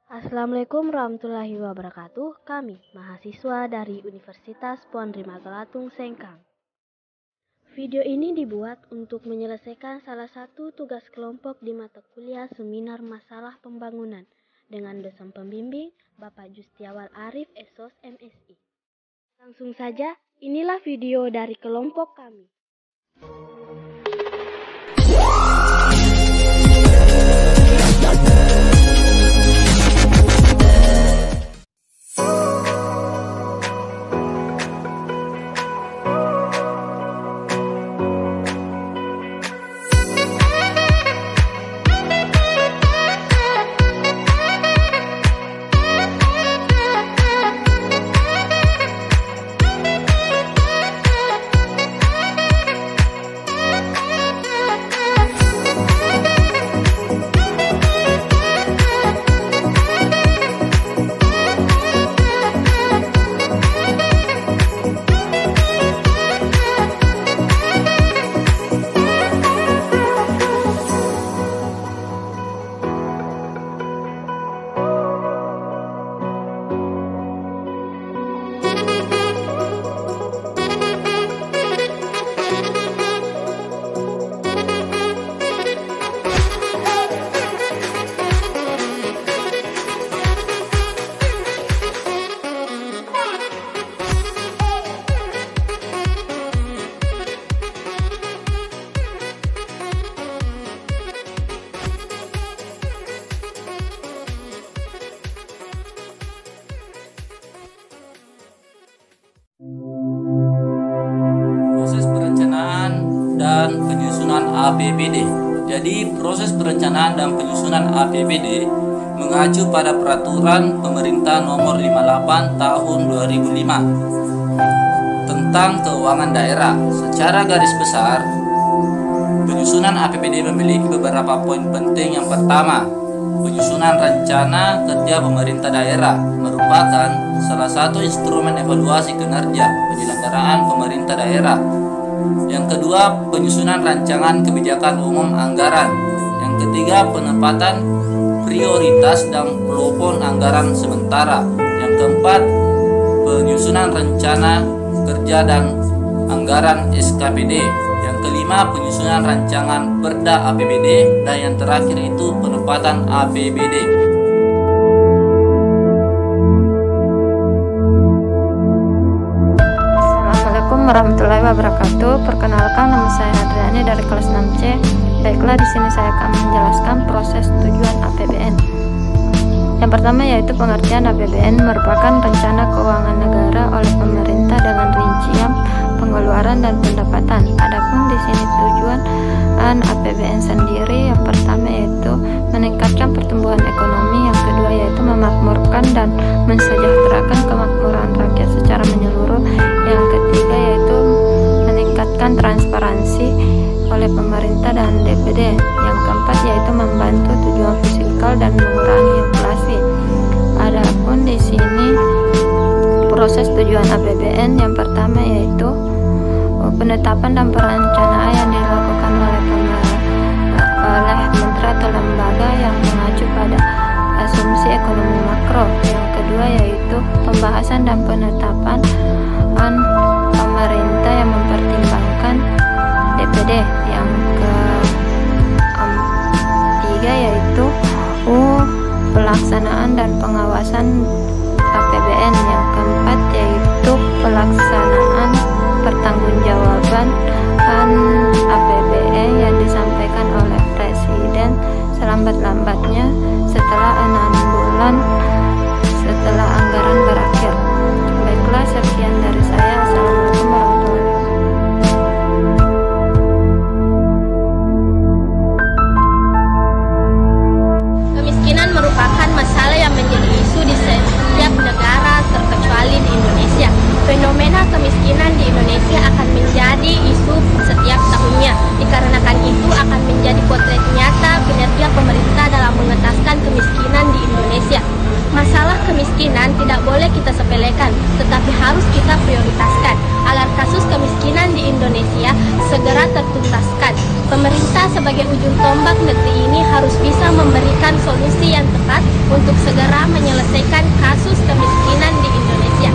Assalamualaikum warahmatullahi wabarakatuh. Kami, mahasiswa dari Universitas Puan Rimatolatung Sengkang. Video ini dibuat untuk menyelesaikan salah satu tugas kelompok di mata kuliah Seminar Masalah Pembangunan dengan dosen pembimbing Bapak Justiawal Arif Esos MSI. Langsung saja, inilah video dari kelompok kami. Dan penyusunan APBD. Jadi proses perencanaan dan penyusunan APBD mengacu pada peraturan pemerintah nomor 58 tahun 2005 tentang keuangan daerah. Secara garis besar, penyusunan APBD memiliki beberapa poin penting. Yang pertama, penyusunan rencana kerja pemerintah daerah merupakan salah satu instrumen evaluasi kinerja penyelenggaraan pemerintah daerah. Yang kedua, penyusunan rancangan kebijakan umum anggaran. Yang ketiga, penempatan prioritas dan plafon anggaran sementara. Yang keempat, penyusunan rencana kerja dan anggaran SKPD. Yang kelima, penyusunan rancangan perda APBD. Dan yang terakhir itu penempatan APBD. Warahmatullahi wabarakatuh. Perkenalkan, nama saya Adriani dari kelas 6C. Baiklah, di sini saya akan menjelaskan proses tujuan APBN. Yang pertama yaitu pengertian APBN merupakan rencana keuangan negara oleh pemerintah dengan rincian pengeluaran dan pendapatan. Adapun di sini tujuan APBN sendiri, yang pertama yaitu meningkatkan pertumbuhan ekonomi, yang kedua yaitu memakmurkan dan mensejahterakan kemakmuran rakyat secara menyeluruh, yang ketiga yaitu meningkatkan transparansi oleh pemerintah dan DPD, yang keempat yaitu membantu tujuan fiskal dan mengurangi inflasi. Adapun di sini proses tujuan APBN yang pertama yaitu penetapan dan perencanaan yang dilakukan oleh menteri atau lembaga yang mengacu pada asumsi ekonomi makro. Yang kedua yaitu pembahasan dan penetapan pemerintah yang mempertimbangkan DPD. Yang ketiga yaitu pelaksanaan dan pengawasan APBN. Yang keempat yaitu pelaksanaan pertanggungjawaban APBN yang disampaikan oleh Presiden selambat-lambatnya setelah 6 bulan setelah anggaran berakhir. Baiklah, sekian dari saya. Assalamualaikum warahmatullahi wabarakatuh. Kemiskinan merupakan masalah yang menjadi isu di setiap negara terkecuali di Indonesia. Fenomena kemiskinan di Indonesia akan menjadi isu setiap tahunnya. Dikarenakan itu akan menjadi potret nyata kinerja pemerintah dalam mengentaskan kemiskinan di Indonesia. Masalah kemiskinan tidak boleh kita sepelekan, tetapi harus kita prioritaskan agar kasus kemiskinan di Indonesia segera tertuntaskan. Pemerintah sebagai ujung tombak negeri ini harus bisa memberikan solusi yang tepat untuk segera menyelesaikan kasus kemiskinan di Indonesia.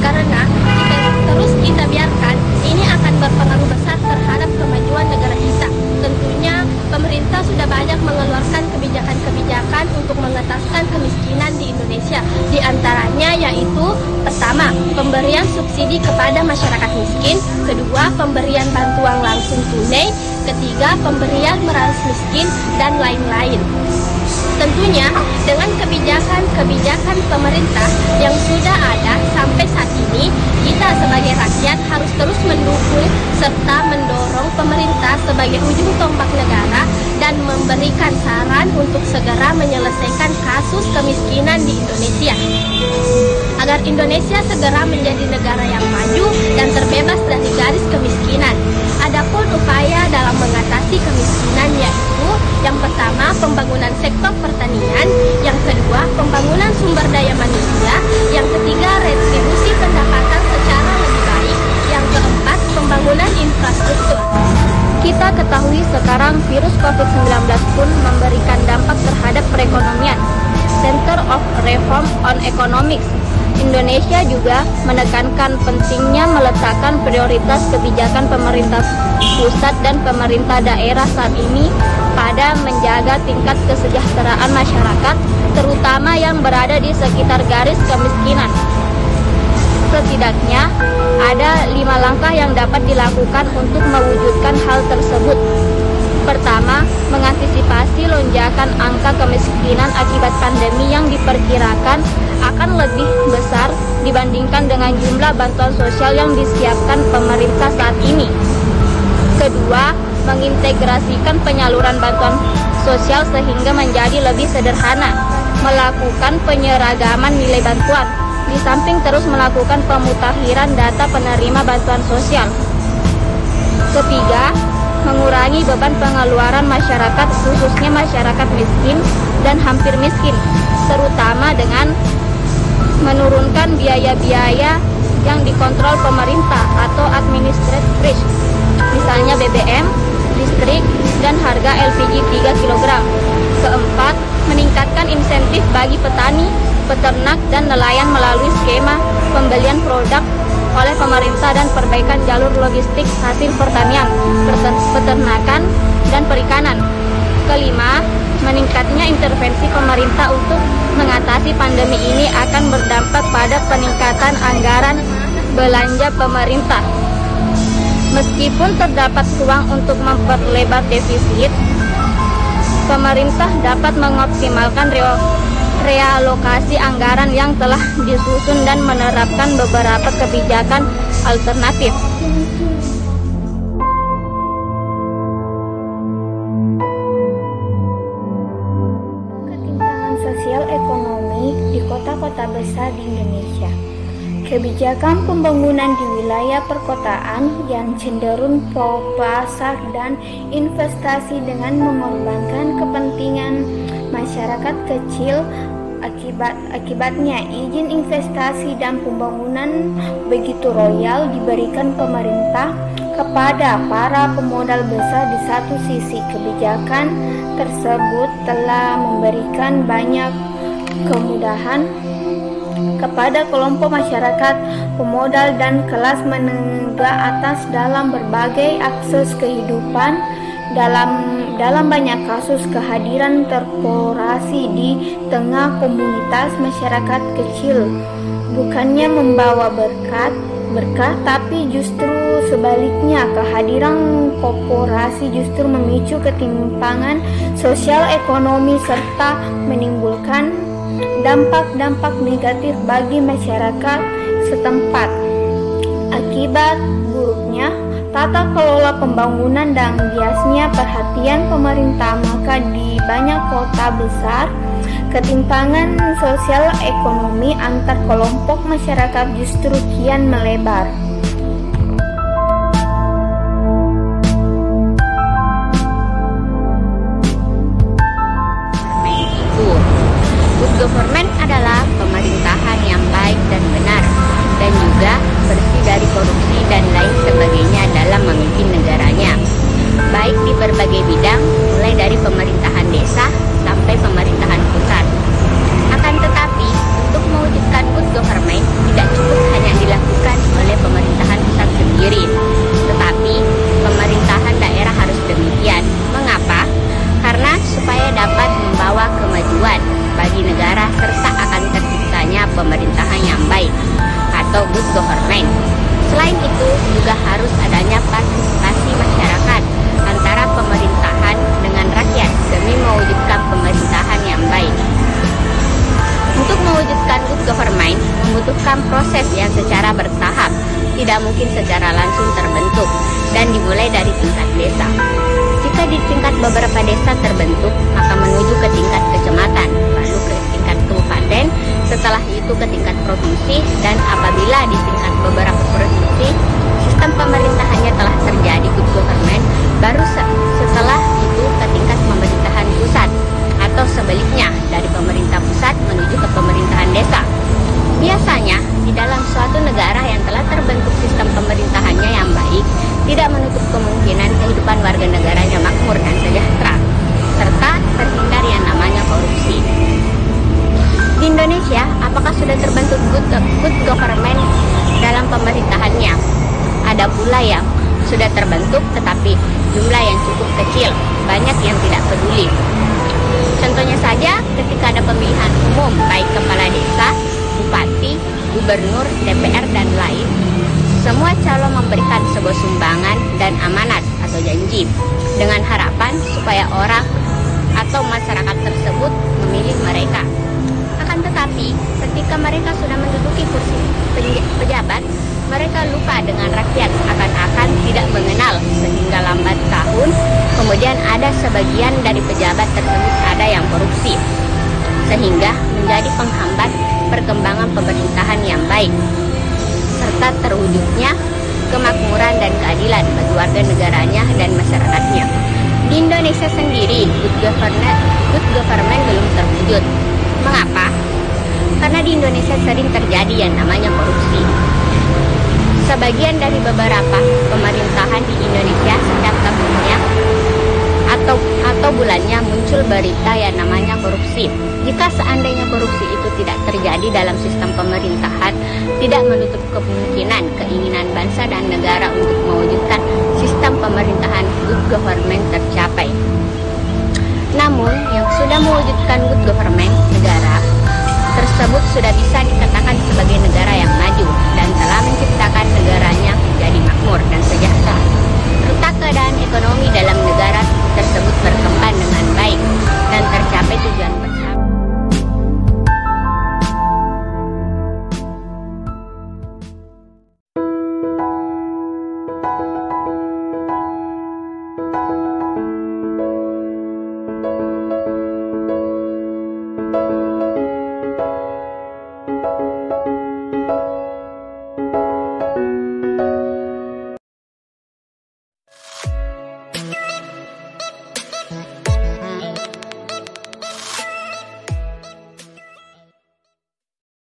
Karena jika terus kita biarkan, ini akan berpengaruh besar terhadap kemajuan negara kita. Tentunya pemerintah sudah banyak mengeluarkan kebijakan-kebijakan untuk mengentaskan kemiskinan di Indonesia. Di antaranya yaitu pertama, pemberian subsidi kepada masyarakat miskin, kedua, pemberian bantuan langsung tunai, ketiga, pemberian meras miskin, dan lain-lain. Tentunya dengan kebijakan-kebijakan pemerintah yang sudah ada sampai saat ini, kita sebagai rakyat harus terus mendukung serta mendorong pemerintah sebagai ujung tombak negara dan memberikan saran untuk segera menyelesaikan kasus kemiskinan di Indonesia, agar Indonesia segera menjadi negara yang maju dan terbebas dari garis kemiskinan. Adapun upaya dalam mengatasi kemiskinan yaitu yang pertama, pembangunan sektor pertanian, yang kedua, pembangunan sumber daya manusia, yang ketiga, retribusi pendapatan secara lebih baik, yang keempat, pembangunan infrastruktur. Kita ketahui sekarang virus COVID-19 pun memberikan dampak terhadap perekonomian. Center of Reform on Economics Indonesia juga menekankan pentingnya meletakkan prioritas kebijakan pemerintah pusat dan pemerintah daerah saat ini pada menjaga tingkat kesejahteraan masyarakat, terutama yang berada di sekitar garis kemiskinan. Setidaknya ada 5 langkah yang dapat dilakukan untuk mewujudkan hal tersebut. Pertama, mengantisipasi lonjakan angka kemiskinan akibat pandemi yang diperkirakan akan lebih besar dibandingkan dengan jumlah bantuan sosial yang disiapkan pemerintah saat ini. Kedua, mengintegrasikan penyaluran bantuan sosial sehingga menjadi lebih sederhana, melakukan penyeragaman nilai bantuan, di samping terus melakukan pemutakhiran data penerima bantuan sosial. Ketiga, mengurangi beban pengeluaran masyarakat, khususnya masyarakat miskin dan hampir miskin, terutama dengan menurunkan biaya-biaya yang dikontrol pemerintah atau administrative risk, misalnya BBM, listrik, dan harga LPG 3 kg. Keempat, meningkatkan insentif bagi petani, peternak, dan nelayan melalui skema pembelian produk oleh pemerintah dan perbaikan jalur logistik hasil pertanian, peternakan, dan perikanan. Kelima, meningkatnya intervensi pemerintah untuk mengatasi pandemi ini akan berdampak pada peningkatan anggaran belanja pemerintah. Meskipun terdapat ruang untuk memperlebar defisit, pemerintah dapat mengoptimalkan realokasi anggaran yang telah disusun dan menerapkan beberapa kebijakan alternatif. Ketimpangan sosial ekonomi di kota-kota besar di Indonesia. Kebijakan pembangunan di wilayah perkotaan yang cenderung pro pasar dan investasi dengan mengorbankan kepentingan masyarakat kecil. Akibatnya izin investasi dan pembangunan begitu royal diberikan pemerintah kepada para pemodal besar. Di satu sisi, kebijakan tersebut telah memberikan banyak kemudahan kepada kelompok masyarakat pemodal dan kelas menengah atas dalam berbagai akses kehidupan. Dalam banyak kasus, kehadiran korporasi di tengah komunitas masyarakat kecil bukannya membawa berkah, tapi justru sebaliknya, kehadiran korporasi justru memicu ketimpangan sosial ekonomi serta menimbulkan dampak-dampak negatif bagi masyarakat setempat. Akibat buruknya tata kelola pembangunan dan biasnya perhatian pemerintah, maka di banyak kota besar ketimpangan sosial ekonomi antar kelompok masyarakat justru kian melebar. Good government adalah pemerintahan yang baik dan benar, dan juga bersih dari korupsi dan lain sebagainya dalam memimpin negaranya, baik di pemerintahan yang baik atau good government. Selain itu, juga harus adanya partisipasi masyarakat antara pemerintahan dengan rakyat demi mewujudkan pemerintahan yang baik. Untuk mewujudkan good government membutuhkan proses yang secara bertahap, tidak mungkin secara langsung terbentuk, dan dimulai dari tingkat desa. Jika di tingkat beberapa desa terbentuk, maka menuju ke tingkat kecamatan, lalu ke tingkat kabupaten, setelah itu ke tingkat provinsi, dan apabila di tingkat beberapa provinsi sistem pemerintahannya telah terjadi good government, baru setelah itu ke tingkat pemerintahan pusat, atau sebaliknya dari pemerintah pusat menuju ke pemerintahan desa. Biasanya di dalam suatu negara yang telah terbentuk sistem pemerintahannya yang baik, tidak menutup kemungkinan kehidupan warga negaranya makmur dan sejahtera, serta terhindar yang namanya korupsi. Di Indonesia, apakah sudah terbentuk good government dalam pemerintahannya? Ada pula yang sudah terbentuk tetapi jumlah yang cukup kecil, banyak yang tidak peduli. Contohnya saja ketika ada pemilihan umum, baik kepala desa, bupati, gubernur, DPR, dan lain, semua calon memberikan sebuah sumbangan dan amanat atau janji dengan harapan supaya orang atau masyarakat tersebut memilih mereka. Akan tetapi, ketika mereka sudah menduduki kursi pejabat, mereka lupa dengan rakyat, akan-akan tidak mengenal, sehingga lambat tahun kemudian ada sebagian dari pejabat tersebut ada yang korupsi, sehingga menjadi penghambat perkembangan pemerintahan yang baik, serta terwujudnya kemakmuran dan keadilan bagi warga negaranya dan masyarakatnya. Di Indonesia sendiri, good government belum terwujud. Mengapa? Karena di Indonesia sering terjadi yang namanya korupsi. Sebagian dari beberapa pemerintahan di Indonesia setiap tahunnya atau bulannya muncul berita yang namanya korupsi. Jika seandainya korupsi itu tidak terjadi dalam sistem pemerintahan, tidak menutup kemungkinan keinginan bangsa dan negara untuk mewujudkan sistem pemerintahan good government tercapai. Namun, yang sudah mewujudkan good government negara tersebut sudah bisa dikatakan sebagai negara yang maju,